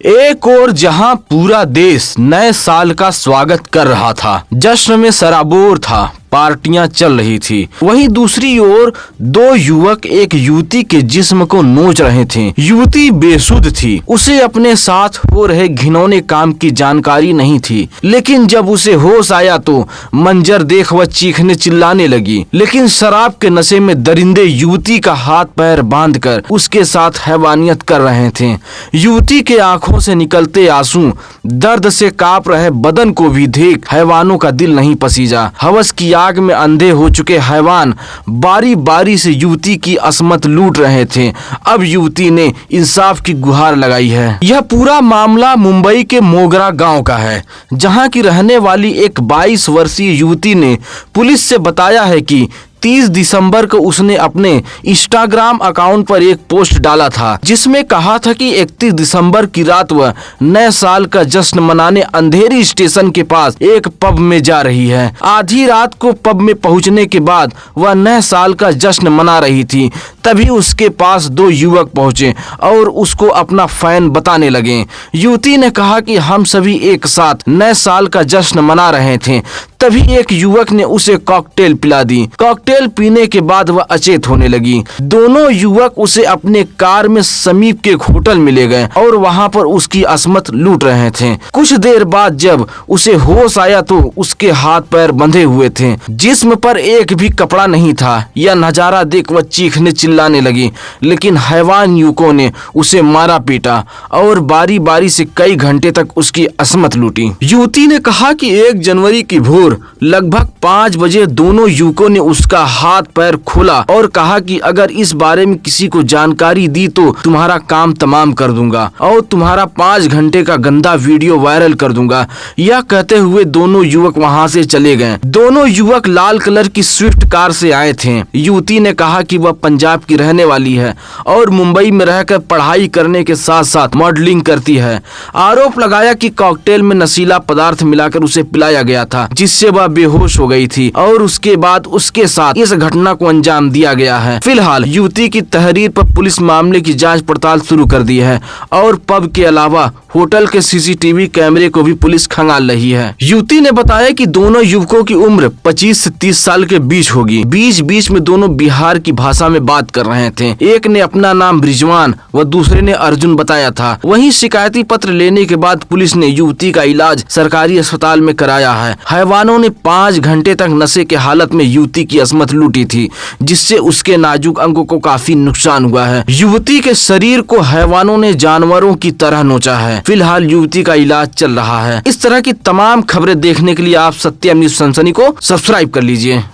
एक और जहां पूरा देश नए साल का स्वागत कर रहा था, जश्न में सराबोर था, पार्टियां चल रही थी, वहीं दूसरी ओर दो युवक एक युवती के जिस्म को नोच रहे थे। युवती बेसुध थी, उसे अपने साथ हो रहे घिनौने काम की जानकारी नहीं थी, लेकिन जब उसे होश आया तो मंजर देख वह चीखने चिल्लाने लगी। लेकिन शराब के नशे में दरिंदे युवती का हाथ पैर बांधकर उसके साथ हैवानियत कर रहे थे। युवती के आंखों से निकलते आंसू दर्द से कांप रहे बदन को भी देख हैवानों का दिल नहीं पसीजा। हवस की आग में अंधे हो चुके हैवान बारी बारी से युवती की असमत लूट रहे थे। अब युवती ने इंसाफ की गुहार लगाई है। यह पूरा मामला मुंबई के मोगरा गांव का है, जहां की रहने वाली एक 22 वर्षीय युवती ने पुलिस से बताया है कि 30 दिसंबर को उसने अपने इंस्टाग्राम अकाउंट पर एक पोस्ट डाला था, जिसमें कहा था कि 31 दिसंबर की रात वह नए साल का जश्न मनाने अंधेरी स्टेशन के पास एक पब में जा रही है। आधी रात को पब में पहुंचने के बाद वह नए साल का जश्न मना रही थी। तभी उसके पास दो युवक पहुंचे और उसको अपना फैन बताने लगे। युवती ने कहा कि हम सभी एक साथ नए साल का जश्न मना रहे थे। तभी एक युवक ने उसे कॉकटेल पिला दी। कॉकटेल पीने के बाद वह अचेत होने लगी। दोनों युवक उसे अपने कार में समीप के होटल में ले गए और वहां पर उसकी असमत लूट रहे थे। कुछ देर बाद जब उसे होश आया तो उसके हाथ पैर बंधे हुए थे, जिस्म पर एक भी कपड़ा नहीं था। यह नजारा देख वह चीखने चिल्लाने लगी, लेकिन हैवान युवकों ने उसे मारा पीटा और बारी बारी से कई घंटे तक उसकी असमत लूटी। युवती ने कहा कि 1 जनवरी की भोर लगभग 5 बजे दोनों युवकों ने उसका हाथ पैर खोला और कहा कि अगर इस बारे में किसी को जानकारी दी तो तुम्हारा काम तमाम कर दूंगा और तुम्हारा 5 घंटे का गंदा वीडियो वायरल कर दूंगा। यह कहते हुए दोनों युवक वहां से चले गए। दोनों युवक लाल कलर की स्विफ्ट कार से आए थे। युवती ने कहा कि वह पंजाब की रहने वाली है और मुंबई में रहकर पढ़ाई करने के साथ साथ मॉडलिंग करती है। आरोप लगाया कि कॉकटेल में नशीला पदार्थ मिलाकर उसे पिलाया गया था, जिससे वह बेहोश हो गई थी और उसके बाद उसके साथ इस घटना को अंजाम दिया गया है। फिलहाल युवती की तहरीर पर पुलिस मामले की जांच पड़ताल शुरू कर दी है और पब के अलावा होटल के सीसीटीवी कैमरे को भी पुलिस खंगाल रही है। युवती ने बताया कि दोनों युवकों की उम्र 25 से 30 साल के बीच होगी। बीच बीच में दोनों बिहार की भाषा में बात कर रहे थे। एक ने अपना नाम रिजवान व दूसरे ने अर्जुन बताया था। वहीं शिकायती पत्र लेने के बाद पुलिस ने युवती का इलाज सरकारी अस्पताल में कराया है। हैवानों ने 5 घंटे तक नशे के हालत में युवती की असमत लूटी थी, जिससे उसके नाजुक अंगों को काफी नुकसान हुआ है। युवती के शरीर को हैवानों ने जानवरों की तरह नोचा है। फिलहाल युवती का इलाज चल रहा है। इस तरह की तमाम खबरें देखने के लिए आप सत्यम न्यूज़ सनसनी को सब्सक्राइब कर लीजिए।